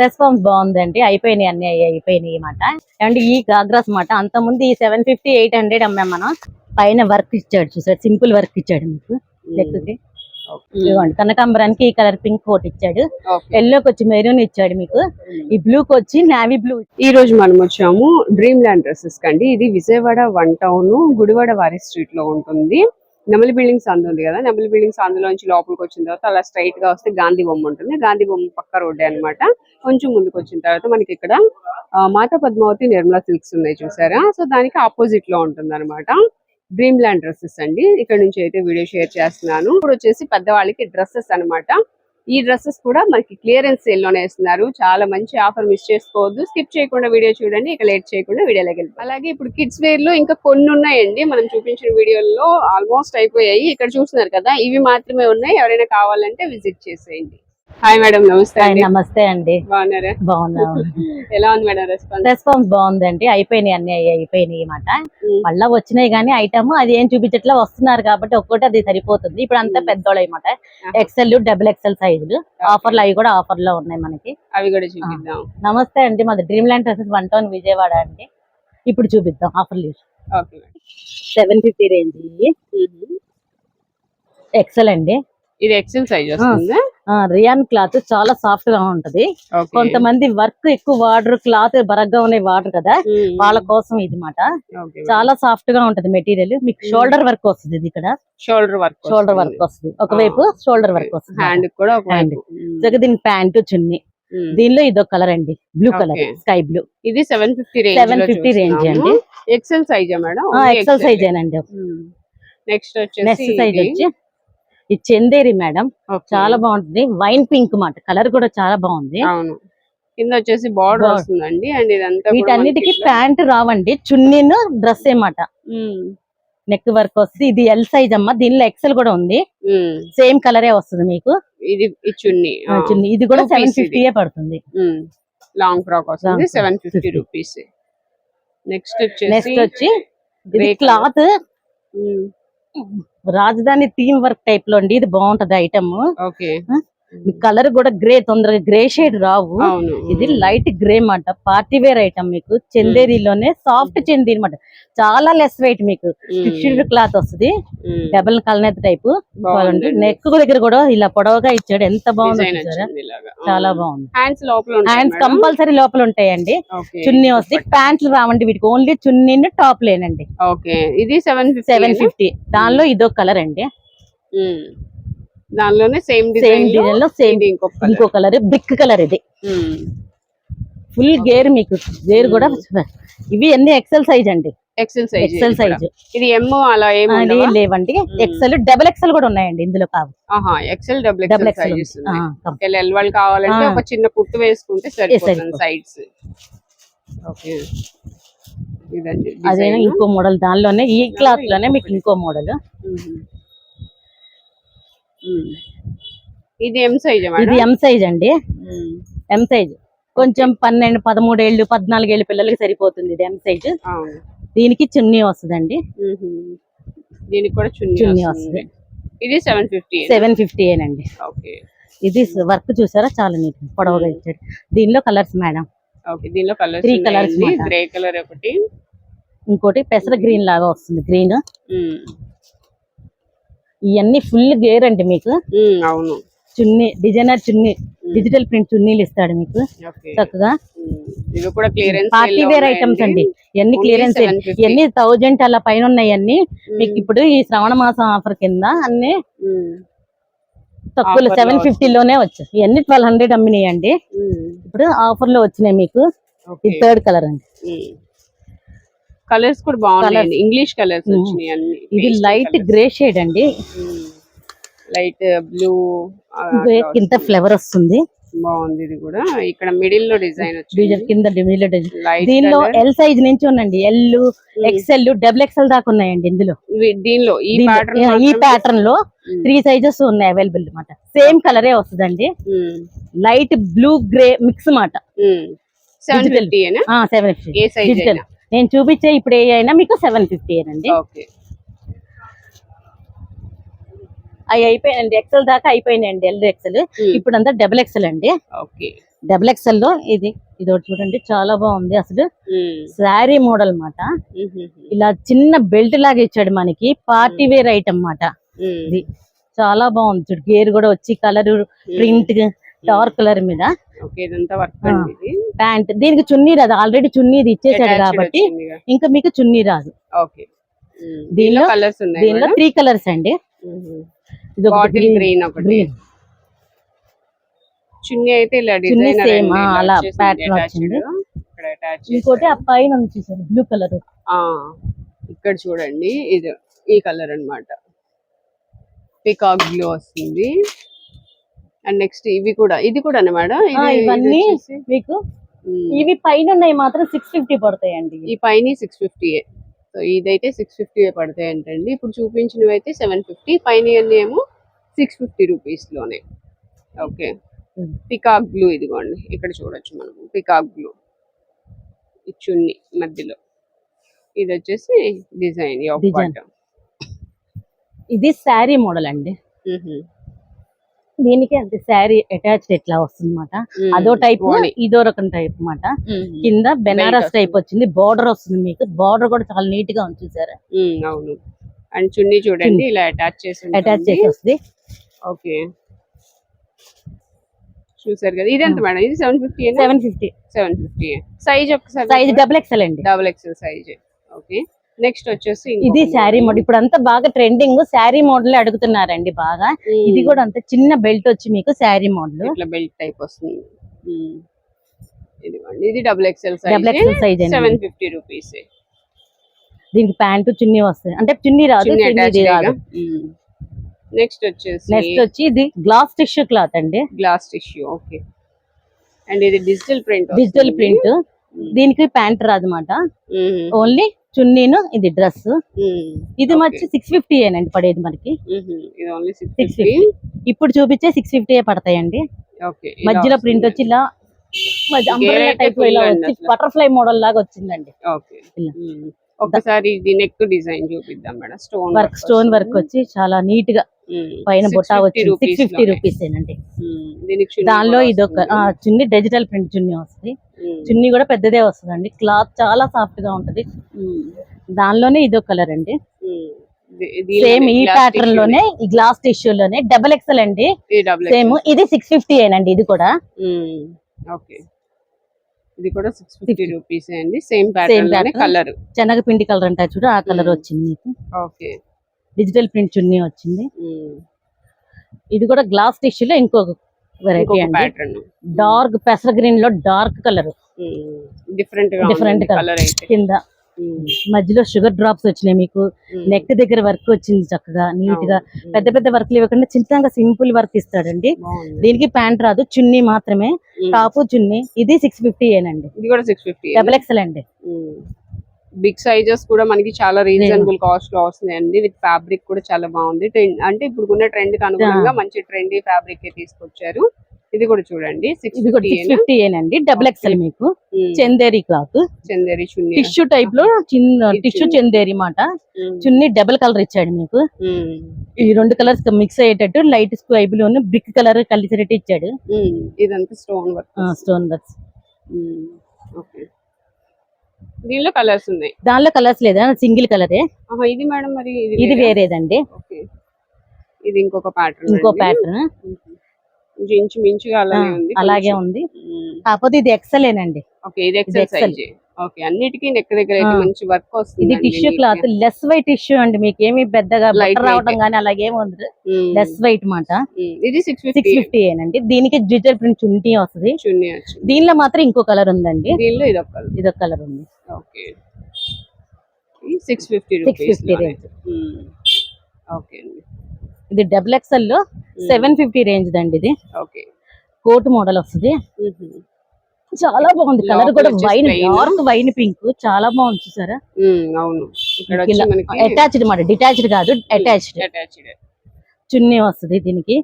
Response బాగుందండి. అయిపోయినాయి, అన్ని అయిపోయినాయి అన్నమాట. అండ్ ఈ గాగ్రాస్ మాట అంత ముందు ఈ 750 800 అమ్మాం మనం. పైన వర్క్ ఇచ్చాడు చూసాడు, సింపుల్ వర్క్ ఇచ్చాడు మీకు లెక్కకి. ఇదిగోండి కనకాంబరానికి ఈ కలర్ పింక్ కోట్ ఇచ్చాడు, ఎల్లోకి వచ్చి మెరూన్ ఇచ్చాడు మీకు, ఈ బ్లూకి వచ్చి నావీ బ్లూ. ఈ రోజు మనం వచ్చాము డ్రీమ్ ల్యాండ్ డ్రెస్సెస్ కండి. ఇది విజయవాడ 1 టౌన్ గుడివాడ వారి స్ట్రీట్ లో ఉంటుంది. నెమలి బిల్డింగ్స్ అందు ఉంది కదా, నెమలి బిల్డింగ్స్ అందులోంచి లోపలికి వచ్చిన తర్వాత అలా స్ట్రైట్ గా వస్తే గాంధీ బొమ్మ ఉంటుంది. గాంధీ బొమ్మ పక్క రోడ్డే అనమాట. కొంచెం ముందుకు వచ్చిన తర్వాత మనకి ఇక్కడ మాతా పద్మావతి నిర్మలా సిల్క్స్ ఉన్నాయి చూసారా, సో దానికి ఆపోజిట్ లో ఉంటుంది అనమాట డ్రీమ్ ల్యాండ్ డ్రెస్సెస్ అండి. ఇక్కడ నుంచి అయితే వీడియో షేర్ చేస్తున్నాను. ఇప్పుడు వచ్చేసి పెద్దవాళ్ళకి డ్రెస్సెస్ అనమాట. ఈ డ్రెస్సెస్ కూడా మనకి క్లియరెన్స్ సేల్ లోనే ఇస్తున్నారు. చాలా మంచి ఆఫర్, మిస్ చేసుకోవద్దు. స్కిప్ చేయకుండా వీడియో చూడండి. ఇక లేట్ చేయకుండా వీడియోలోకి వెళ్తాం. అలాగే ఇప్పుడు కిడ్స్ వేర్ లో ఇంకా కొన్ని ఉన్నాయండి. మనం చూపించిన వీడియోల్లో ఆల్మోస్ట్ అయిపోయాయి. ఇక్కడ చూస్తున్నారు కదా, ఇవి మాత్రమే ఉన్నాయి. ఎవరైనా కావాలంటే విజిట్ చేసేయండి. హాయ్ మేడం, నమస్తే. నమస్తే అండి. బాగున్నారా? బాగున్నాము. ఎలా ఉంది మేడం రెస్పాన్స్? రెస్పాన్స్ బాగుందండి. అయిపోయినాయి, అన్ని అయిపోయినాయి అన్నమాట. మళ్ళా వచ్చినాయి కానీ ఐటమ్ అది ఏం చూపించట్లా, వస్తున్నారు కాబట్టి ఒక్కటి అది సరిపోతుంది. ఇప్పుడు అంతా పెద్దోళ్ళు అనమాట. XL డబుల్ XL సైజులు ఆఫర్లు, అవి కూడా ఆఫర్ లో ఉన్నాయి మనకి. అవి కూడా చూపిద్దాం. నమస్తే అండి, మాది dream land dresses 1 town Vijayawada అండి. ఇప్పుడు చూపిద్దాం ఆఫర్లు. 750 రేంజ్ XL అండి. ఇది ఎక్సెల్ సైజ్ వస్తుంది. రియాన్ క్లాత్ చాలా సాఫ్ట్ గా ఉంటది. కొంతమంది వర్క్ ఎక్కువ వాటర్, క్లాత్ బరగ్గా ఉన్నాయి వాటర్ కదా, వాళ్ళ కోసం ఇది మాట. చాలా సాఫ్ట్ గా ఉంటది మెటీరియల్. మీకు షోల్డర్ వర్క్ వస్తుంది. ఇది ఇక్కడ షోల్డర్ వర్క్ వస్తుంది. ఒకవైపు షోల్డర్ వర్క్ వస్తుంది, హ్యాండ్ కూడా. దీని ప్యాంటు చున్నీ. దీనిలో ఇదొక కలర్ అండి, బ్లూ కలర్, స్కై బ్లూ. ఇది 750 రేంజ్ అండి. XL size madam? XL size ఏనండి. నెక్స్ట్ సైజ్ వచ్చి ఇది చందేరి మేడం, చాలా బాగుంటుంది. వైన్ పింక్ మాట, కలర్ కూడా చాలా బాగుంది. కింద వచ్చేసి బార్డర్ వస్తుందండి. అండ్ ఇదంతా వీటన్నిటికి ప్యాంట్ రావండి, చున్నీను డ్రెస్ ఏమాట. నెక్ వర్క్ వస్తుంది. ఇది ఎల్ సైజ్ అమ్మా. దీనిలో ఎక్సెల్ కూడా ఉంది, సేమ్ కలరే వస్తుంది మీకు. ఇది చున్నీ. ఇది కూడా 750 పడుతుంది. లాంగ్ ఫ్రాక్ వస్తుంది, 750 రూపీస్. నెక్స్ట్ వచ్చి ఇది క్లాత్ రాజధాని థీమ్ వర్క్ టైప్ లో అండి. ఇది బాగుంటది ఐటమ్. కలర్ కూడా గ్రే, తొందరగా గ్రే షేడ్ రావు. ఇది లైట్ గ్రే మాట, పార్టీ వేర్ ఐటమ్. మీకు చందేరిలోనే సాఫ్ట్ చందేరి మాట, చాలా లెస్ వెయిట్. మీకు ఫిక్స్డ్ క్లాత్ వస్తుంది, డబుల్ కలనేత టైప్. నెక్ దగ్గర కూడా ఇలా పొడవుగా ఇచ్చాడు, ఎంత బాగుంది చూసారా, చాలా బాగుంది. హ్యాండ్స్ కంపల్సరీ లోపల ఉంటాయండి. చున్నీ వస్తాయి, ప్యాంట్లు రావండి వీటికి. ఓన్లీ చున్నీ టాప్ లేనండి. ఇది 750. దానిలో ఇదో కలర్ అండి. దానిలోనే సేమ్ డిజైన్ లో సేమ్ ఇంకో కలర్, బ్రిక్ కలర్. ఇది ఫుల్ గేర్. మీకు గేర్ కూడా ఇవి అన్ని ఎక్సెల్ సైజ్ అండి. XL size. ఇది ఎమ్ అలా ఏమి లేవండి. ఎక్సెల్ డబుల్ ఎక్సెల్ కూడా ఉన్నాయండి ఇందులో. కాదు, ఎక్సెల్ డబుల్ ఎక్సెల్. ఎల్ వాళ్ళు కావాలంటే ఒక చిన్న కుట్టు వేసుకుంటే సరిపోతుంది సైడ్స్. అదే ఇంకో మోడల్. దానిలోనే ఈ క్లాత్ లోనే మీకు ఇంకో మోడల్. ఇది ఎం సైజ్. ఇది ఎం సైజ్ అండి. ఎం సైజ్ కొంచెం 12, 13 ఏళ్ళు, 14 ఏళ్ళు పిల్లలకి సరిపోతుంది. ఇది ఎం సైజ్. దీనికి చున్నీ వస్తుందండి. దీనికి కూడా చున్నీ వస్తుంది. ఇది 750 ఏనండి. ఇది వర్క్ చూసారా, చాలా నీట్ పొడవుగా ఇచ్చాడు. దీనిలో కలర్స్ మేడం. దీనిలో 3 కలర్స్. గ్రే కలర్ ఒకటి, ఇంకోటి పెసర గ్రీన్ లాగా వస్తుంది, గ్రీన్. ఇవన్నీ ఫుల్ గేర్ అండి మీకు. అవును. చున్నీ డిజైనర్ చున్నీ, డిజిటల్ ప్రింట్ చున్నీలు ఇస్తాడు మీకు చక్కగా. పార్టీ వేర్ ఐటమ్స్ అండి ఇవన్నీ. క్లియరెన్స్ ఇవన్నీ 1000 అలా పైన ఉన్నాయన్నీ మీకు. ఇప్పుడు ఈ శ్రావణ మాసం ఆఫర్ కింద అన్ని తక్కువ 750 లోనే వచ్చాయి. ఇవన్నీ 1200 అమ్మినాయండి. ఇప్పుడు ఆఫర్ లో వచ్చినాయి మీకు. ఇది 3rd కలర్ అండి. కలర్స్ కూడా బాగున్నాయి, ఇంగ్లీష్ కలర్స్ వచ్చినాయి అన్ని. ఇది లైట్ గ్రే షేడ్ అండి, లైట్ బ్లూ కింద ఫ్లవర్ వస్తుంది. బాగుంది. ఇది కూడా ఇక్కడ మిడిల్ లో డిజైన్ వచ్చింది, కింద మిడిల్ లో డిజైన్. దీనిలో ఎల్ సైజ్ నుంచి ఉందండి, ఎల్, XL, డబుల్ XL దాకా ఉన్నాయండి ఇందులో. దీనిలో ఈ ప్యాటర్న్ లో 3 సైజెస్ ఉన్నాయి అవైలబుల్ అన్నమాట. సేమ్ కలరే వస్తుందండి, లైట్ బ్లూ గ్రే మిక్స్ మాట. 750. నేను చూపించే ఇప్పుడు ఏ అయినా మీకు 750 ఏనండి. అవి అయిపోయాయండి, ఎక్సెల్ దాకా అయిపోయినాయండి, ఎల్ ఎక్సెల్. ఇప్పుడు అంతా డబుల్ ఎక్సెల్ అండి. ఓకే. డబుల్ ఎక్సెల్ లో ఇది ఒకటి చూడండి, చాలా బాగుంది అసలు. శారీ మోడల్ అన్నమాట. ఇలా చిన్న బెల్ట్ లాగా ఇచ్చాడు మనకి, పార్టీ వేర్ ఐటమ్ అన్నమాట. ఇది చాలా బాగుంది చూడు, గేర్ కూడా వచ్చి కలర్ ప్రింట్ డార్క్ కలర్ మీద. ప్యాంట్ దీనికి చున్నీ రాదు, ఆల్రెడీ చున్నీ ఇది ఇచ్చేసాడు కాబట్టి ఇంకా మీకు చున్నీ రాదు. దీనిలో 3 కలర్స్ అండి. ఇది గ్రీన్, చున్నీ అయితే ఇలా చున్నీ డిజైన్ సేమ్ అలా ప్యాటర్న్ వచ్చింది. ఇంకోటి ఆ పైన వచ్చేసారు బ్లూ కలర్. ఇక్కడ చూడండి, ఇది ఈ కలర్ అన్నమాట, పికాక్ బ్లూ వస్తుంది. అండ్ నెక్స్ట్ ఇవి కూడా, ఇది కూడా మేడం ఇవన్నీ మీకు ఇవి పైన ఉన్నాయి మాత్రం 650 పడతాయండి. ఈ పైన 650. సో ఇదైతే 650 పడతాయి అంటండి. ఇప్పుడు చూపించినవి అయితే 750, పైన అన్ని ఏమో 650 రూపీస్ లోనే. ఓకే. పికాక్ బ్లూ ఇదిగోండి, ఇక్కడ చూడొచ్చు మనం పికాక్ బ్లూ. ఈ చున్నీ మధ్యలో ఇది వచ్చేసి డిజైన్. ఇది శారీ మోడల్ అండి. దీనికి అంటే శారీ అటాచ్డ్ ఎట్లా వస్తుంది అన్నమాట. అదో టైప్, ఇదో రకం టైప్ అన్నమాట. కింద బెనారస్ టైప్ వచ్చింది, బార్డర్ వస్తుంది మీకు. బార్డర్ కూడా చాలా నీట్ గా ఉంది చూసారా. అవును. అండ్ చున్నీ చూడండి ఇలా అటాచ్ చేసి వస్తుంది. ఓకే, చూసారు కదా. ఇది ఎంత మేడం? ఇది 750. 750 సైజ్ ఒకసారి. సైజ్ డబుల్ ఎక్సెల్ అండి, double XL size. Okay. Next వచ్చేసి ఇది శారీ మోడల్. ఇప్పుడు అంతా బాగా ట్రెండింగ్ శారీ మోడల్ అడుగుతున్నారండి బాగా. ఇది కూడా అంత చిన్న బెల్ట్ వచ్చి మీకు శారీ మోడల్ ఇట్లా బెల్ట్ టైప్ వస్తుంది. ఇది డబుల్ ఎక్సెల్ సైజ్. 750 రూపీస్. దీనికి ప్యాంటు చున్నీ వస్తుంది, అంటే చున్నీ రాదు. నెక్స్ట్ వచ్చి ఇది గ్లాస్ టిష్యూ క్లాత్ అండి. Glass tissue. ఓకే. అండ్ ఇది డిజిటల్ ప్రింట్. దీనికి ప్యాంట్ రాదు అన్నమాట, ఓన్లీ చున్నీను. ఇది డ్రెస్. ఇది వచ్చి 650 ఏనండి పడేది మనకి. ఇది ఓన్లీ 650. ఇప్పుడు చూపించే 650 పడతాయండి. మధ్యలో ప్రింట్ వచ్చి ఇలా అంబ్రెల్లా టైప్ ఇలా వచ్చి బటర్ఫ్లై మోడల్ లాగా వచ్చిందండి. ఒకసారి ఇది నెక్ డిజైన్ చూపిద్దాం మేడం. స్టోన్ వర్క్ వచ్చి చాలా నీట్ గా పైన బొట్టా వచ్చి 650 రూపీస్ ఏనండి. దానిలో ఇదొక చున్నీ డిజిటల్ ప్రింట్ చున్నీ వస్తుంది. చున్నీ కూడా పెద్దదే వస్తుందండి, క్లాత్ చాలా సాఫ్ట్ గా ఉంటది. దానిలోనే ఇదొక కలర్ అండి, సేమ్ ఈ ప్యాటర్న్ లోనే, ఈ గ్లాస్ టిష్యూ లోనే డబుల్ ఎక్సెల్ అండి. సేమ్ ఇది 650 ఏనండి. ఇది కూడా ఓకే. ఇది కూడా 650 రూపీస్ అండి. సేమ్ ప్యాటర్న్ లోనే కలర్, శనగపిండి కలర్ అంటారు చూడు, ఆ కలర్ వచ్చింది మీకు. ఓకే. డిజిటల్ ప్రింట్ చున్నీ వచ్చింది. ఇది కూడా గ్లాస్ టిష్యూ లో ఇంకొక వెరైటీ అండి. డార్క్ పెసర గ్రీన్ లో డార్క్ కలర్, డిఫరెంట్ కలర్. కింద మధ్యలో షుగర్ డ్రాప్స్ వచ్చినాయి మీకు. నెక్ దగ్గర వర్క్ వచ్చింది చక్కగా నీట్ గా. పెద్ద పెద్ద వర్క్లు ఇవ్వకుండా చిన్నగా సింపుల్ వర్క్ ఇస్తాడండి. దీనికి ప్యాంట్ రాదు, చున్నీ మాత్రమే, టాపు చున్నీ. ఇది 650 ఏనండి. ఇది కూడా 650. డబుల్ ఎక్సెల్ అండి. బిగ్ సైజెస్ కూడా మనకి చాలా రీజనబుల్ కాస్ట్ లో వస్తున్నాయండి. విత్ ఫ్యాబ్రిక్ కూడా చాలా బాగుంది. అంటే ఇప్పుడు ఉన్న ట్రెండ్ కి అనుగుణంగా మంచి ట్రెండీ ఫ్యాబ్రిక్ తీసుకొచ్చారు. ఇది కూడా చూడండి 650 ఏనండి. డబుల్ ఎక్సెల్ మీకు. చందేరి క్లాత్, చందేరి చున్నీ, టిష్యూ టైప్ లో చిన్న టిష్యూ చందేరి మాట. చున్నీ డబుల్ కలర్ ఇచ్చాడు మీకు. ఈ 2 కలర్స్ మిక్స్ అయ్యేటట్టు light sky blue brick colour కలిసినట్టు ఇచ్చాడు. ఇదంతా స్టోన్ వర్క్. ఓకే. దీనిలో కలర్స్ ఉన్నాయి. దానిలో కలర్స్ లేదా, సింగిల్ కలరే. ఇది మేడం మరి ఇది వేరేదండి. ఇది ఇంకో ప్యాటర్న్. ఇంచుమించుగా అలాగే ఉంది, కాకపోతే ఇది ఎక్సెల్ ఏనండి. ఇది ఎక్సెల్ సైజ్. ఓకే. అన్నిటికీ నెక్ దగ్గర అయితే మంచి వర్క్ వస్తుంది. ఇది tissue cloth, less white tissue అండి. మీకు ఏమి పెద్దగా రావడం కానీ అలాగేమి ఉంది, లెస్ వైట్ మాట. ఇది 650 ఏనండి. దీనికి డిజిటల్ ప్రింట్ చున్నీ వస్తుంది. దీనిలో మాత్రం ఇంకో కలర్ ఉందండి. దీనిలో ఇదొక కలర్ ఉంది. ఓకే. 650 రేంజ్. ఓకే అండి. ఇది డబుల్ ఎక్సెల్ లో 750 రేంజ్ దండి. ఇది కోట్ మోడల్ వస్తుంది. చాలా బాగుంది. కలర్ కూడా వైన్, డార్క్ వైన్ పింక్, చాలా బాగుంది చూసారా. అవును. అటాచ్డ్ మాట, డిటాచ్డ్ కాదు, అటాచ్డ్. చున్నీ వస్తుంది దీనికి.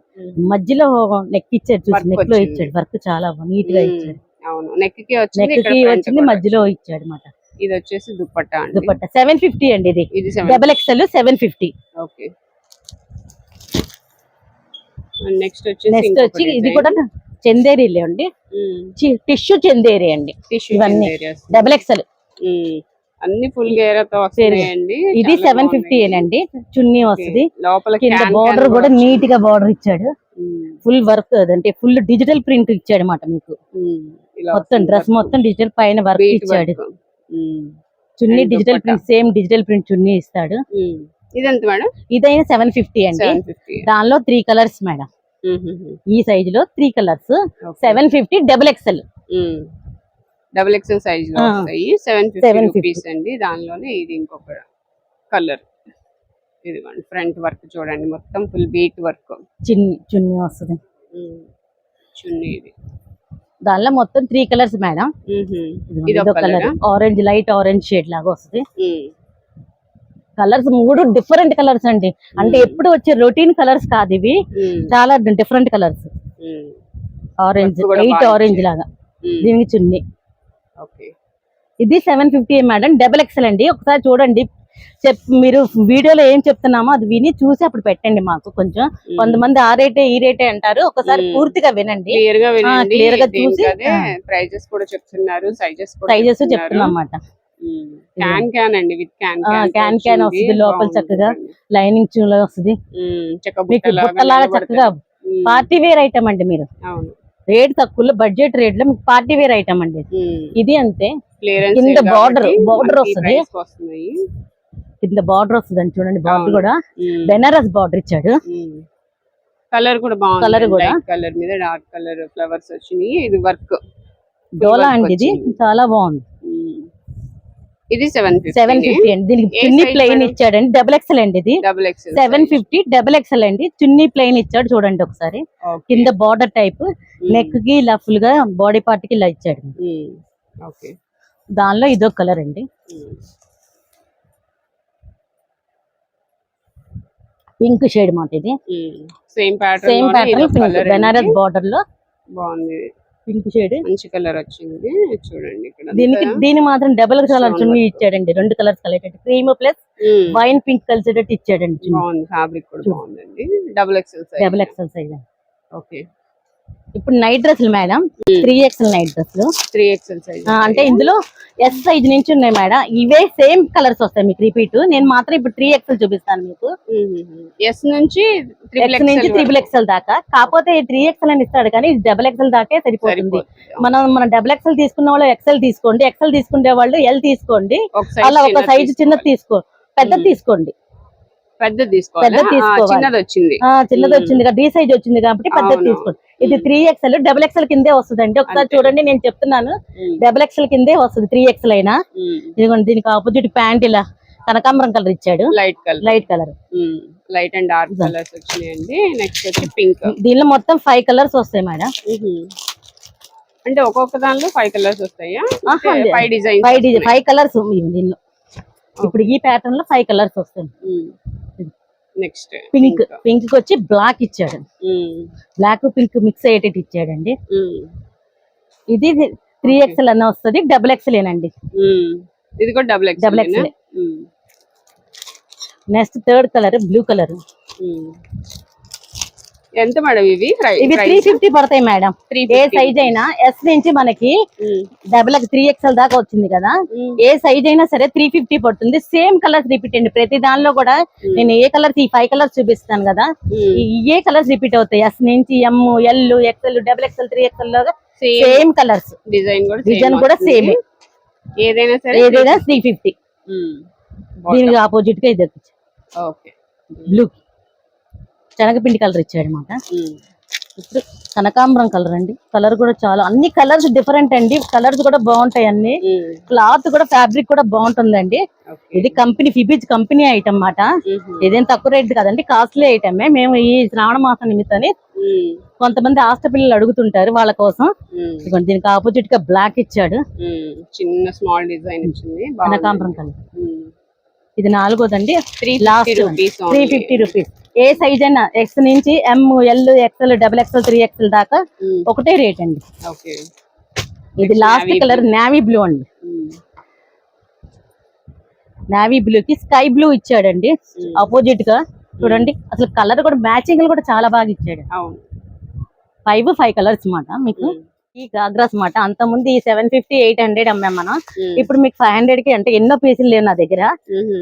మధ్యలో నెక్ ఇచ్చాడు చూసి, నెక్ లో ఇచ్చాడు వర్క్ చాలా నీట్ గా ఇచ్చాడు. నెక్ కి వచ్చింది, మధ్యలో ఇచ్చాడు మాట. ఇది వచ్చేసి దుపట్టా 750 అండి. ఇది డబుల్ ఎక్సెల్ 750. ఓకే. నెక్స్ట్ వచ్చేసి నెక్స్ట్ వచ్చి ఇది కూడా చందేరీలే అండి, టిష్యూ చందేరి అండి. ఇవన్నీ డబుల్ ఎక్సెల్ అన్ని ఫుల్ గేరతో వస్తాయండి. ఇది 750 ఏనండి. చున్నీ వస్తుంది, లోపల కింద బార్డర్ కూడా నీట్ గా బార్డర్ ఇచ్చాడు. ఫుల్ వర్క్ అదంటే ఫుల్ డిజిటల్ ప్రింట్ ఇచ్చాడు అన్నమాట మీకు. మొత్తం డ్రెస్ మొత్తం డిజిటల్ పైన వర్క్ ఇచ్చాడు. Chunni digital print, same digital print chunni ఇస్తాడు. ఇదంతా మేడం, ఇదైనా 750 అండి. దానిలో 3 కలర్స్ మేడం. ఈ సైజ్ లో 3 colours 750 double XL. Double XL size లో వస్తాయి. 750 రూపీస్ అండి. దానిలోనే ఇది ఇంకొక కలర్. ఇది ఫ్రంట్ వర్క్ చూడండి, మొత్తం ఫుల్ బీట్ వర్క్. చున్నీ వస్తుంది. చున్నీ ఇది దానిలో మొత్తం 3 కలర్స్ మేడం. ఇది ఒక colour orange, light orange shade లాగా వస్తుంది. కలర్స్ 3 డిఫరెంట్ కలర్స్ అండి. అంటే ఎప్పుడు వచ్చే రొటీన్ కలర్స్ కాదు ఇవి, చాలా different colours. Orange, light orange లాగా. దీనికి చున్నీ. ఇది 750 మేడం, డబుల్ ఎక్సెల్ అండి. ఒకసారి చూడండి, మీరు వీడియోలో ఏం చెప్తున్నామో అది విని చూసి అప్పుడు పెట్టండి మాకు. కొంచెం కొంతమంది ఆ రేటే ఈ రేటే అంటారు, ఒకసారి పూర్తిగా వినండి, క్లియర్ గా చూసి. ప్రైజెస్ కూడా చెప్తున్నారు, సైజెస్ చెప్తున్నాం అన్నమాట. క్యాన్ వస్తుంది, లోపల చక్కగా లైనింగ్ చూల వస్తుంది, బుట్టలాగా చక్కగా పార్టీ వేర్ ఐటమ్ అండి. మీరు రేట్ తక్కువ, బడ్జెట్ రేట్ లో మీకు పార్టీ వేర్ ఐటమ్ అండి. ఇది అంతే, కింద బార్డర్ వస్తుంది, కింద బార్డర్ వస్తుంది అండి. చూడండి బార్డర్ కూడా బెనారస్ బార్డర్ ఇచ్చాడు. కలర్ కూడా బాగుంది, కలర్ కూడా కలర్ మీద డార్క్ కలర్ ఫ్లవర్స్ వచ్చినాయి. ఇది వర్క్ డోలా అండి, ఇది చాలా బాగుంది. ఇది 750 అండి. దీనికి చున్నీ ప్లెయిన్ ఇచ్చాడండి, డబుల్ ఎక్సెల్ అండి. ఇది 750 డబుల్ ఎక్సెల్ అండి. చున్నీ ప్లెయిన్ ఇచ్చాడు చూడండి ఒకసారి. కింద బార్డర్ టైప్, నెక్ కి ఇలా ఫుల్ గా బాడీ పార్ట్ కి ఇలా ఇచ్చాడు. దానిలో ఇదొక కలర్ అండి, పింక్ షేడ్ మాట. ఇది సేమ్ ప్యాటర్న్ బెనారస్ బార్డర్ లో బాగుంది. పింక్ షేడ్ మంచి కలర్ వచ్చింది చూడండి. దీని మాత్రం డబుల్ కలర్ చున్నీ ఇచ్చాడండి. 2 కలర్స్ కలిపి క్రీమ్ ప్లస్ వైన్ పింక్ కలిసేటట్టు ఇచ్చాడండి. బాగుంది, ఫ్యాబ్రిక్ కూడా బాగుందండి. Double XL size. ఓకే, ఇప్పుడు నైట్ డ్రెస్లు మేడం, 3XL నైట్ డ్రెస్లు. 3XL సైజ్ అంటే ఇందులో S సైజ్ నుంచి ఉన్నాయి మేడం. ఇవే సేమ్ కలర్స్ వస్తాయి మీకు రిపీట్. నేను మాత్రం ఇప్పుడు 3XL చూపిస్తాను మీకు. ఎస్ నుంచి 3XL దాకా. కాకపోతే 3XL అని ఇస్తాడు కానీ డబుల్ ఎక్సెల్ దాకే సరిపోతుంది. మన డబుల్ ఎక్సెల్ తీసుకున్న వాళ్ళు ఎక్సెల్ తీసుకోండి, ఎక్సెల్ తీసుకునే వాళ్ళు ఎల్ తీసుకోండి. అలా ఒక సైజు చిన్నది పెద్దది తీసుకోండి. పెద్దది చిన్నది వచ్చింది డి సైజ్ వచ్చింది కాబట్టి పెద్దది తీసుకోండి. ఇది 3XL డబుల్ ఎక్సెల్ కిందే వస్తుంది అండి. ఒకసారి చూడండి, నేను చెప్తున్నాను, డబుల్ ఎక్సెల్ కిందే వస్తుంది 3XL అయినా. ఇదిగోండి, దీనికి ఆపోజిట్ ప్యాంట్ ఇలా కనకాంబరం కలర్ ఇచ్చాడు, light colour. Light and dark colours వచ్చినాయండి. నెక్స్ట్ వచ్చి పింక్. దీనిలో మొత్తం 5 కలర్స్ వస్తాయి మేడం. అంటే ఒక్కొక్క దానిలో 5 కలర్స్ వస్తాయా? 5 కలర్స్ దీనిలో. ఇప్పుడు ఈ ప్యాటర్న్ లో 5 కలర్స్ వస్తాయి. నెక్స్ట్ పింక్ వచ్చి బ్లాక్ ఇచ్చాడు, బ్లాక్ పింక్ మిక్స్ అయ్యేటట్టు ఇచ్చాడండి. ఇది 3XL అన్న వస్తుంది, డబుల్ ఎక్సెల్ ఏనండి. ఇది కూడా double XL. Next third colour blue colour. ఎంత మేడం ఇవి? 350 పడతాయి మేడం. ఏ సైజ్ అయినా S నుంచి మనకి డబుల్ 3XL దాకా వచ్చింది కదా, ఏ సైజ్ అయినా సరే 350 పడుతుంది. సేమ్ కలర్స్ రిపీట్ అండి. ప్రతి దానిలో కూడా నేను ఏ కలర్స్, ఈ 5 కలర్స్ చూపిస్తాను కదా, ఏ కలర్స్ రిపీట్ అవుతాయి. S నుంచి M, L, XL, double XL, 3XL లాగా సేమ్ కలర్స్. డిజైన్ కూడా సేమ్. ఏదైనా 350. దీనికి ఆపోజిట్ గా ఇది బ్లూ శనగపిండి కలర్ ఇచ్చాడు అనమాట. ఇప్పుడు కనకాంబరం కలర్ అండి. కలర్ కూడా చాలా, అన్ని కలర్స్ డిఫరెంట్ అండి. కలర్స్ కూడా బాగుంటాయి అన్ని. క్లాత్ కూడా ఫ్యాబ్రిక్ కూడా బాగుంటుందండి. ఇది కంపెనీ ఫిబిజ్ కంపెనీ ఐటమ్ అన్నమాట. ఇదేం తక్కువ రేట్ కదండి, కాస్ట్లీ ఐటమే. మేము ఈ శ్రావణ మాసం నిమిత్తాన్ని కొంతమంది ఆస్టపిల్లలు అడుగుతుంటారు, వాళ్ళ కోసం. దీనికి ఆపోజిట్ గా బ్లాక్ ఇచ్చాడు, చిన్న స్మాల్ డిజైన్ ఇచ్చింది, కనకాంబరం కలర్. ఇది 4వదండి. 350 రూపీస్. ఏ సైజ్ అయినా X నుంచి M, L, XL, double XL, 3XL దాకా ఒకటే రేట్ అండి. ఇది లాస్ట్ కలర్ నేవీ బ్లూ అండి. నేవీ బ్లూ కి స్కై బ్లూ ఇచ్చాడండి ఆపోజిట్ గా. చూడండి అసలు కలర్ కూడా మ్యాచింగ్ కూడా చాలా బాగా ఇచ్చాడు. అవును. 5 కలర్స్ మాట మీకు. ఈ గాగ్రాస్ మాట అంత ముందు ఈ 750 800 అమ్మాం మనం. ఇప్పుడు మీకు 500 కి అంటే ఎన్నో పీసులు లేవు నా దగ్గర,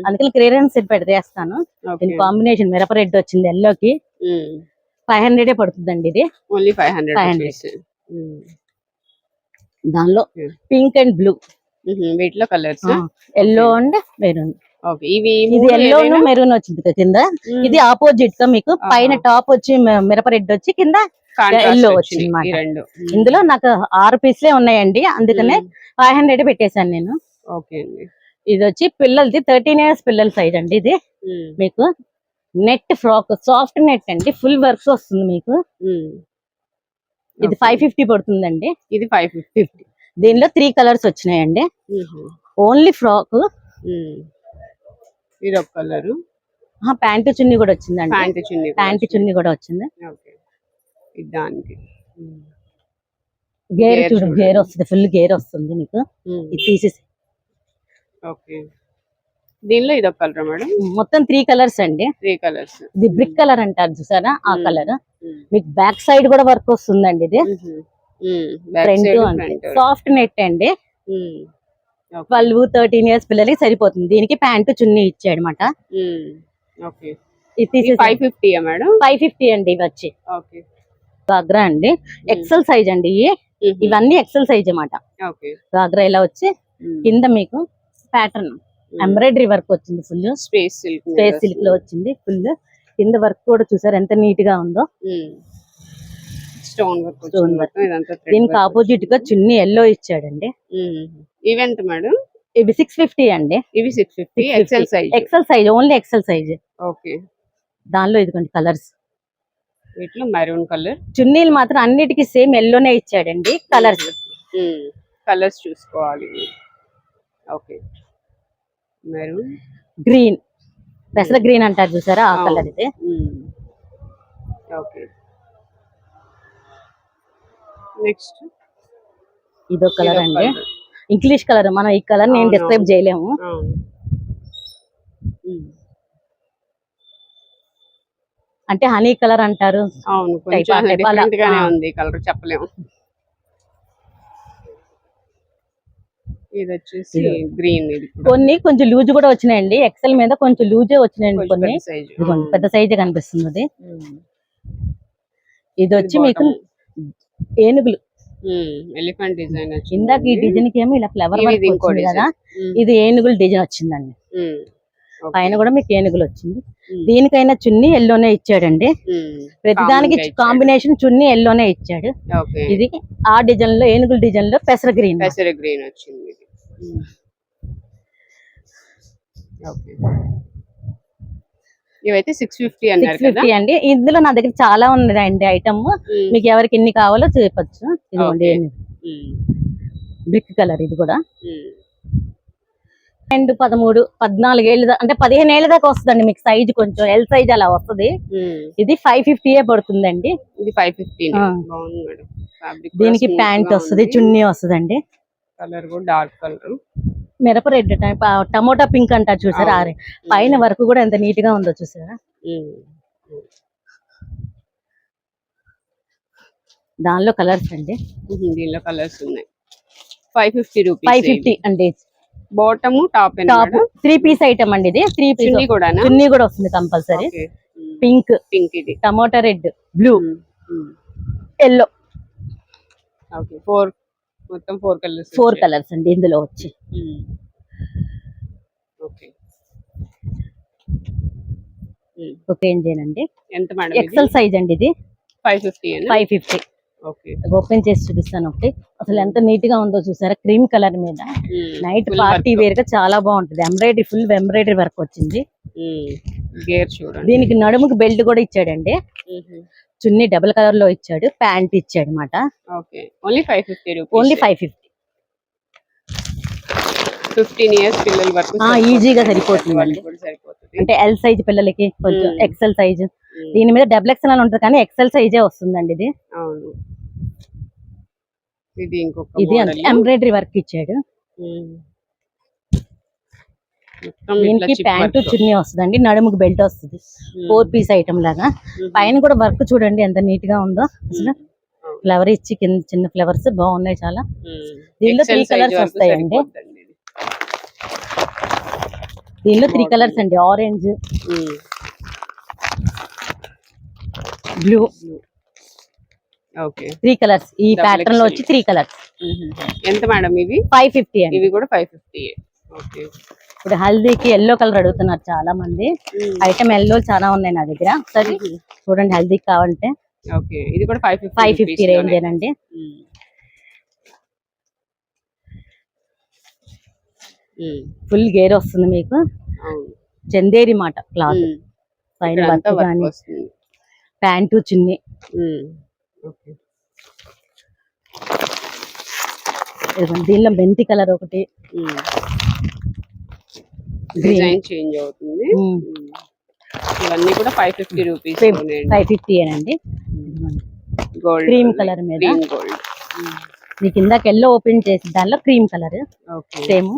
అందుకని క్లియరెన్స్ సెట్ పెడతాను. దీని కాంబినేషన్ మిరప రెడ్ వచ్చింది ఎల్లోకి. 500 పడుతుందండి ఇది. ఓన్లీ 500. దానిలో పింక్ అండ్ బ్లూ, వీటిలో కలర్స్ ఎల్లో అండ్ మెరూన్. ఇది ఎల్లో మెరూన్ వచ్చింది కింద. ఇది ఆపోజిట్ గా మీకు పైన టాప్ వచ్చి మిరప రెడ్ వచ్చి కింద ఎల్లో వచ్చింది. ఇందులో నాకు 6 పీసులే ఉన్నాయండి, అందుకనే 500 పెట్టేశాను నేను. ఇది వచ్చి పిల్లలది 13 years పిల్లల సైజ్ అండి. ఇది మీకు నెట్ ఫ్రాక్, సాఫ్ట్ నెట్ అండి, ఫుల్ వర్క్స్ వస్తుంది మీకు. ఇది 550 పడుతుందండి. ఇది 550. దీనిలో 3 కలర్స్ వచ్చినాయండి. Only frock. ఇది ఒక కలర్. ప్యాంటు చున్నీ కూడా వచ్చిందండి. ప్యాంటు చున్నీ కూడా వచ్చింది. దానికి గేర్ చూడు, గేర్ వస్తుంది, ఫుల్ గేర్ వస్తుంది మీకు. ఇది తీసేసి దీనిలో ఇది ఒక కలర్ మేడం. మొత్తం 3 కలర్స్ అండి. 3 కలర్స్. ఇది బ్రిక్ కలర్ అంటారు చూసారా, ఆ కలర్. మీకు బ్యాక్ సైడ్ కూడా వర్క్ వస్తుందండి. ఇది ఫ్రంట్ సాఫ్ట్ నెట్ అండి. 12 13 years పిల్లలకి సరిపోతుంది. దీనికి ప్యాంటు చున్నీ ఇచ్చాడు అనమాట. ఇది 550 మేడం. 550 అండి. ఇవి వచ్చి గాగ్రా అండి, ఎక్సెల్ సైజ్ అండి. ఇవన్నీ ఎక్సెల్ సైజ్ అన్నమాట. గాగ్రా ఇలా వచ్చి కింద మీకు ప్యాటర్న్ ఎంబ్రాయిడరీ వర్క్ వచ్చింది, ఫుల్ స్పేస్ సిల్క్ లో వచ్చింది. ఫుల్ కింద వర్క్ కూడా చూసారు ఎంత నీట్ గా ఉందో. Stone work. దీనికి ఆపోజిట్ గా చున్నీ ఎల్లో ఇచ్చాడండి. Event madam. ఇవి 650 అండి. ఇవి 650 XL size. XL size, only XL size. Okay. దానిలో ఇదిగోండి కలర్స్. వీటిలో మెరూన్ కలర్. చున్నీలు మాత్రం అన్నిటికీ సేమ్ ఎల్లోనే ఇచ్చాడండి. కలర్స్ చూసుకోవాలి. ఓకే. మెరూన్, గ్రీన్, పెసర గ్రీన్ అంటారు చూసారా, ఆ కలర్ ఇది. ఓకే. నెక్స్ట్ ఇదో కలర్ అండి, ఇంగ్లీష్ కలర్. మనం ఈ కలర్ నేను డిస్క్రైబ్ చేయలేము. అంటే హనీ కలర్ అంటారు. అవును, కొంచెం డిఫరెంట్ గానే ఉంది కలర్, చెప్పలేము. ఇది వచ్చేసి గ్రీన్. ఇది కొన్ని కొంచెం లూజ్ కూడా వచ్చినాయండి. ఎక్సెల్ మీద కొంచెం లూజే వచ్చినాయండి కొన్ని. పెద్ద సైజే కనిపిస్తుంది. ఇది వచ్చి మీకు ఏనుగులు, ఎలిఫెంట్ డిజైన్. ఇందాక ఈ డిజైన్ కి ఏమో ఇలా ఫ్లవర్ వర్క్ వచ్చింది కదా, ఇది ఏనుగులు డిజైన్ వచ్చిందండి. పైన కూడా మీకు ఏనుగులు వచ్చింది. దీనికైనా చున్నీ ఎల్లోనే ఇచ్చాడండి. ప్రతిదానికి కాంబినేషన్ చున్నీ ఎల్లోనే ఇచ్చాడు. ఇది ఆ డిజైన్ లో ఏనుగుల డిజైన్ లో పెసర గ్రీన్ వచ్చింది. ఇవైతే 650 అన్నారు కదా. 650 అండి. ఇందులో నా దగ్గర చాలా ఉన్నాయండి ఐటమ్. మీకు ఎవరికి ఎన్ని కావాలో చెప్పచ్చు. ఇదిగోండి బ్రిక్ కలర్. ఇది కూడా 12 13 14 ఏళ్ళు అంటే 15 ఏళ్ళ దాకా వస్తుందండి మీకు. సైజ్ కొంచెం ఎల్ సైజ్ అలా వస్తుంది. ఇది 550 పడుతుందండి. ఇది 550. దీనికి ప్యాంట్ వస్తుంది, చున్నీ వస్తుందండి. కలర్ కూడా డార్క్ కలర్, మిరప రెడ్ టైప్, టమోటా పింక్ అంటారు చూసారా, పైన వర్క్ కూడా ఎంత నీట్ గా ఉందో చూసారా. దానిలో కలర్స్ అండి. దీనిలో కలర్స్ ఉన్నాయి. 550 రూపీస్. 550 అండి. బాటమ్ టాప్ 3 పీస్ ఐటమ్ అండి. ఇది 3 పీస్ చున్నీ కూడా వస్తుంది కంపల్సరీ. పింక్, ఇది టమోటా రెడ్, బ్లూ, ఎల్లో. మొత్తం 4 కలర్స్. 4 కలర్స్ అండి ఇందులో వచ్చి. ఓకే అండి. ఎంత మేడం? ఎక్సెల్ సైజ్ అండి. ఇది 550. ఓపెన్ చేసి చూపిస్తాను ఒకటి. అసలు ఎంత నీట్ గా ఉందో చూసారా, క్రీమ్ కలర్ మీద. నైట్ పార్టీ వేర్ గా చాలా బాగుంటది. ఎంబ్రాయిడరీ, ఫుల్ ఎంబ్రాయిడరీ వర్క్ వచ్చింది. దీనికి నడుముకి బెల్ట్ కూడా ఇచ్చాడండి. చున్నీ డబుల్ కలర్ లో ఇచ్చాడు, ప్యాంట్ ఇచ్చాడు అనమాట. ఓన్లీ 550. ఓన్లీ 550. 15 years పిల్లల వరకు ఈజీగా సరిపోతుంది. అంటే ఎల్ సైజ్ పిల్లలకి, కొంచెం ఎక్సెల్ సైజ్. దీని మీద డబుల్ ఎక్సెల్ అని ఉంటుంది కానీ ఎక్సెల్ సైజే వస్తుందండి ఇది. ఇది ఎంబ్రాయిడరీ వర్క్ ఇచ్చాడు. దీనికి ప్యాంటు చున్నీ వస్తుందండి, నడుముకు బెల్ట్ వస్తుంది, 4 పీస్ ఐటమ్ లాగా. పైన కూడా వర్క్ చూడండి ఎంత నీట్ గా ఉందో అసలు. ఫ్లవర్ ఇచ్చి కింద చిన్న ఫ్లవర్స్ బాగున్నాయి చాలా. దీనిలో 3 కలర్స్ వస్తాయండి. దీనిలో 3 కలర్స్ అండి, ఆరెంజ్, బ్లూ. Okay, 3 colours. ఈ ప్యాటర్న్ లో వచ్చి 3 కలర్స్. ఎంత మేడం ఇవి? 550 అండి. ఇవి కూడా 550. ఓకే. ఇప్పుడు హల్దీకి ఎల్లో కలర్ అడుగుతున్నారు చాలా మంది. ఐటమ్ ఎల్లో చాలా ఉన్నాయి నా దగ్గర. సరే చూడండి, హల్దీకి కావాలంటే. ఓకే, ఇది కూడా 550 రేంజ్ ఏనండి. ఫుల్ గేర్ వస్తుంది మీకు, చందేరి మాట క్లాత్. పైన వర్క్ గానీ, ప్యాంటు చున్నీ. దీనిలో మెంతి కలర్ ఒకటి, డిజైన్ చేంజ్ అవుతుంది. ఇవన్నీ కూడా 550 రూపీస్. 550 ఏనండి. గోల్డ్, క్రీమ్ కలర్ మీద గోల్డ్. మీకు ఇందాక ఎల్లో ఓపెన్ చేసి దానిలో క్రీమ్ కలర్ సేమ్.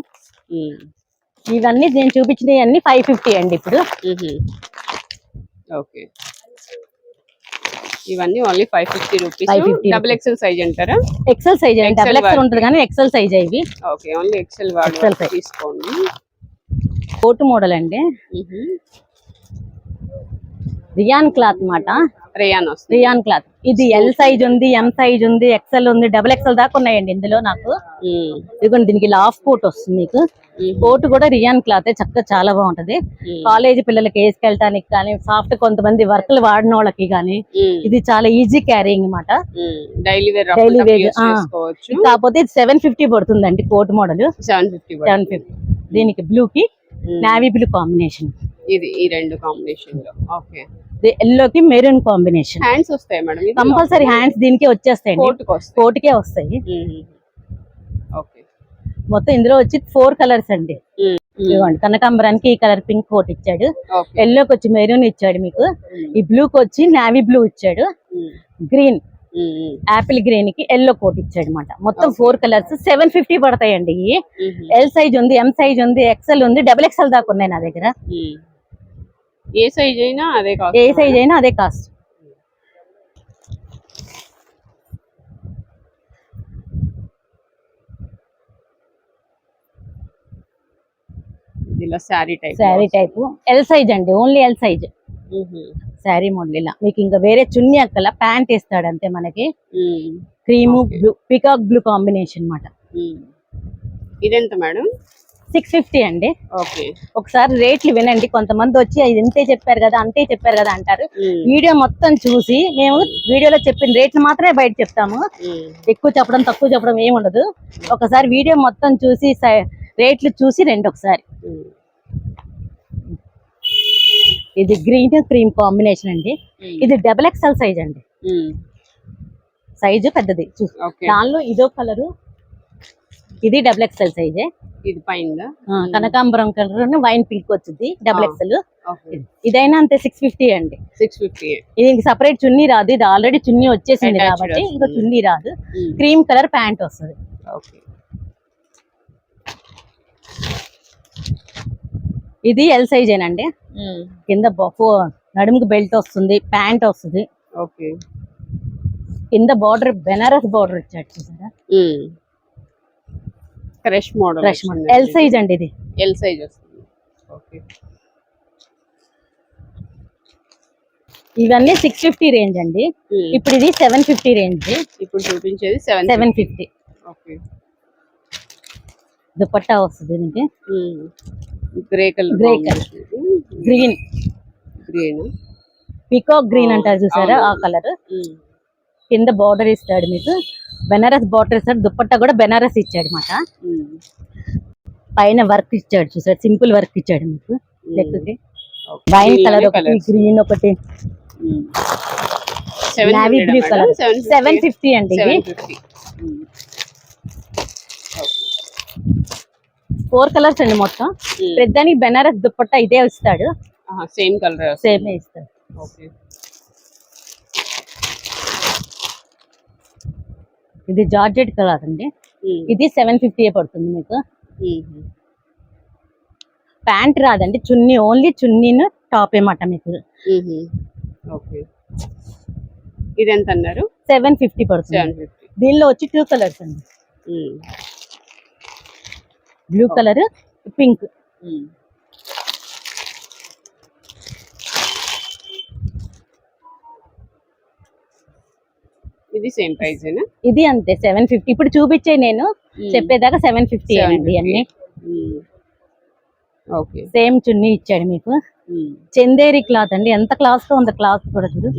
ఇవన్నీ నేను చూపించినవి అన్ని 550 అండి ఇప్పుడు. ఓకే, ఇవన్నీ only 550 rupees. Double XL size అంటారా? ఎక్సెల్ సైజ్ అండి, డబుల్ ఎక్సెల్ ఉంటుంది కానీ ఎక్సెల్ సైజ్ ఇవి. ఓకే, ఓన్లీ ఎక్సెల్ వాడు తీసుకోండి. కోట్ మోడల్ అండి, రియాన్ క్లాత్ మాట. Rayon cloth. ఇది ఎల్ సైజ్ ఉంది, ఎం సైజ్ ఉంది, ఎక్సెల్ ఉంది, డబుల్ ఎక్సెల్ దాకా ఉన్నాయండి ఇందులో నాకు. ఇదిగోండి, దీనికి లాఫ్ కోట్ వస్తుంది మీకు. కోట్ కూడా రియాన్ క్లాత్, చక్కగా చాలా బాగుంటది. కాలేజీ పిల్లలకి వేసుకెళ్ళటానికి కానీ, సాఫ్ట్ కొంతమంది వర్క్లు వాడిన వాళ్ళకి కానీ ఇది చాలా ఈజీ క్యారింగ్ అన్నమాట. Daily wear. కాకపోతే ఇది 750 పడుతుందండి కోట్ మోడల్. 750. దీనికి బ్లూ కి నావీ బ్లూ కాంబినేషన్. ఇది ఈ రెండు కాంబినేషన్ లో. ఓకే, ఎల్లో కి మెరూన్ కాంబినేషన్. హ్యాండ్స్ వస్తాయి మేడం? కంపల్సరీ హ్యాండ్స్ దీనికే వచ్చేస్తాయండి, కోట్కే వస్తాయి. ఓకే, మొత్తం ఇందులో వచ్చి 4 కలర్స్ అండి. ఇదిగోండి, కనకాంబరానికి ఈ కలర్ పింక్ కోట్ ఇచ్చాడు, ఎల్లోకి వచ్చి మెరూన్ ఇచ్చాడు మీకు, ఈ బ్లూకి వచ్చి నావీ బ్లూ ఇచ్చాడు, గ్రీన్ యాపిల్ గ్రీన్ కి ఎల్లో కోట్ ఇచ్చాడు అనమాట. మొత్తం 4 కలర్స్ 750 పడతాయండి. ఎల్ సైజ్ ఉంది, ఎం సైజ్ ఉంది, ఎక్సెల్ ఉంది, డబుల్ ఎక్సెల్ దాకా ఉన్నాయి నా దగ్గర. ఏ సైజ్ అయినా అదే కాస్ట్. ఏ సైజ్ అయినా అదే కాస్ట్. ఇలా శారీ టైప్ ఎల్ సైజ్ అండి, only L size sari model. ఇలా మీకు ఇంకా వేరే చున్నీ అక్కల ప్యాంట్ ఇస్తాడు అంతే మనకి. Cream blue, peacock blue combination మాట. ఇదెంత మేడం? 650 అండి. ఓకే, ఒకసారి రేట్లు వినండి. కొంతమంది వచ్చి ఇది ఇంతే చెప్పారు కదా, అంతే చెప్పారు కదా అంటారు. వీడియో మొత్తం చూసి మేము వీడియోలో చెప్పిన రేట్లు మాత్రమే బయట చెప్తాము. ఎక్కువ చెప్పడం తక్కువ చెప్పడం ఏమి ఉండదు. ఒకసారి వీడియో మొత్తం చూసి రేట్లు చూసి రండి ఒకసారి. ఇది గ్రీన్ క్రీమ్ కాంబినేషన్ అండి. ఇది డబుల్ ఎక్స్ఎల్ సైజ్ అండి, సైజు పెద్దది. దానిలో ఇదో కలరు, ఇది డబుల్ ఎక్స్ఎల్ సైజే. ఇది పైన కనకాంబరం కలర్ వైన్ పింక్ వచ్చింది, డబుల్ ఎక్స్ఎల్. ఇదైనా అంతే 650 అండి. 650. ఇది సపరేట్ చున్నీ రాదు, ఇది ఆల్రెడీ చున్నీ వచ్చేసింది కాబట్టి ఇంకా చున్నీ రాదు. క్రీమ్ కలర్ ప్యాంట్ వస్తుంది. ఇది ఎల్ సైజ్ ఏనండి. కింద నడుముకి బెల్ట్ వస్తుంది, ప్యాంట్ వస్తుంది. కింద బార్డర్ బెనారస్ బార్డర్ ఇచ్చాడు చూసారా, క్రష్ మోడల్. ఎల్ సైజ్ అండి, ఇది ఎల్ సైజ్ వస్తుంది. ఓకే, ఇవన్నీ 650 రేంజ్ అండి. ఇప్పుడు ఇది 750 రేంజ్. ఇప్పుడు చూపించేది 750. ఓకే, దుపట్టా వస్తుంది దీనికి. Grey colour, green peacock green అంటారు చూసారా, ఆ కలర్. కింద బార్డర్ ఇస్తాడు మీకు, బెనారస్ బార్డర్ ఇస్తాడు. దుపట్టా కూడా బెనారస్ ఇచ్చాడు అన్నమాట. పైన వర్క్ ఇచ్చాడు చూసారు, సింపుల్ వర్క్ ఇచ్చాడు మీకు. లెక్కకి వైన్ కలర్ ఒకటి, గ్రీన్ ఒకటి, నావీ బ్లూ కలర్. 750 అండి. ఇది 4 కలర్స్ అండి మొత్తం. పెద్దానికి బెనారస్ దుపట్టా ఇదే ఇస్తాడు, సేమ్ కలర్, సేమ్ ఇస్తాడు. ఇది జార్జెట్ కలర్ అండి. ఇది 750 పడుతుంది మీకు. ప్యాంట్ రాదండి, చున్నీ, ఓన్లీ చున్నీను టాప్ ఏమాట మీకు. ఓకే, ఇది ఎంత అన్నారు? 750 పడుతుంది. 750. దీనిలో వచ్చి 2 కలర్స్ అండి, బ్లూ కలర్, పింక్. ఇది సేమ్ ప్రైస్ ఏనా? ఇది అంతే 750. ఇప్పుడు చూపించే నేను చెప్పేదాకా 750 అండి అన్ని. ఓకే, సేమ్ చున్నీ ఇచ్చాడు మీకు. చందేరి క్లాత్ అండి, ఎంత క్లాత్ గా ఉంది క్లాత్ కూడా చూడు.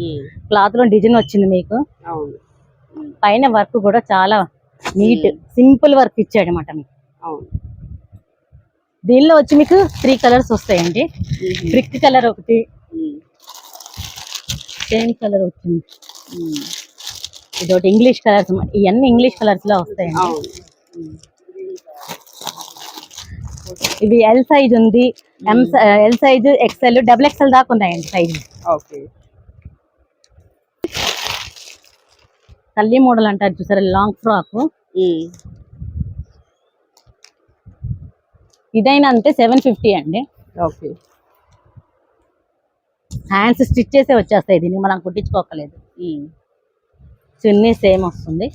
క్లాత్ లో డిజైన్ వచ్చింది మీకు. అవును, పైన వర్క్ కూడా చాలా నీట్ సింపుల్ వర్క్ ఇచ్చాడు అనమాట మీకు. అవును. దీనిలో వచ్చి మీకు 3 కలర్స్ వస్తాయండి. బ్రిక్ కలర్ ఒకటి, సేమ్ కలర్ వచ్చింది, ఇదొకటి ఇంగ్లీష్ కలర్స్. ఇవన్నీ ఇంగ్లీష్ కలర్స్ లో వస్తాయండి. ఇవి ఎల్ సైజ్ ఉంది, L size, XL, double XL దాకా ఉన్నాయండి సైజ్. ఓకే, తల్లి మోడల్ అంటారు చూసారా, లాంగ్ ఫ్రాక్. ఇదైనా అంతే 750 అండి. ఓకే, హ్యాండ్స్ స్టిచ్ చేసే వచ్చేస్తాయి, దీన్ని మనం కుట్టించుకోకలేదు. చున్నీ సేమ్ వస్తుంది.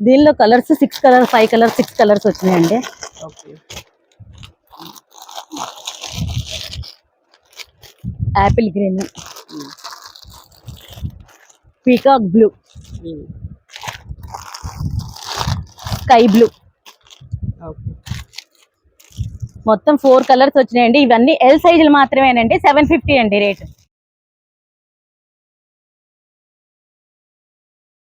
దీనిలో కలర్స్ 6 కలర్స్, 5 కలర్స్, 6 కలర్స్ వచ్చినాయండి. Okay, Apple green, peacock blue, sky blue, okay. మొత్తం 4 కలర్స్ వచ్చినాయండి. ఇవన్నీ ఎల్ సైజులు మాత్రమేనండి. 750 అండి రేటు.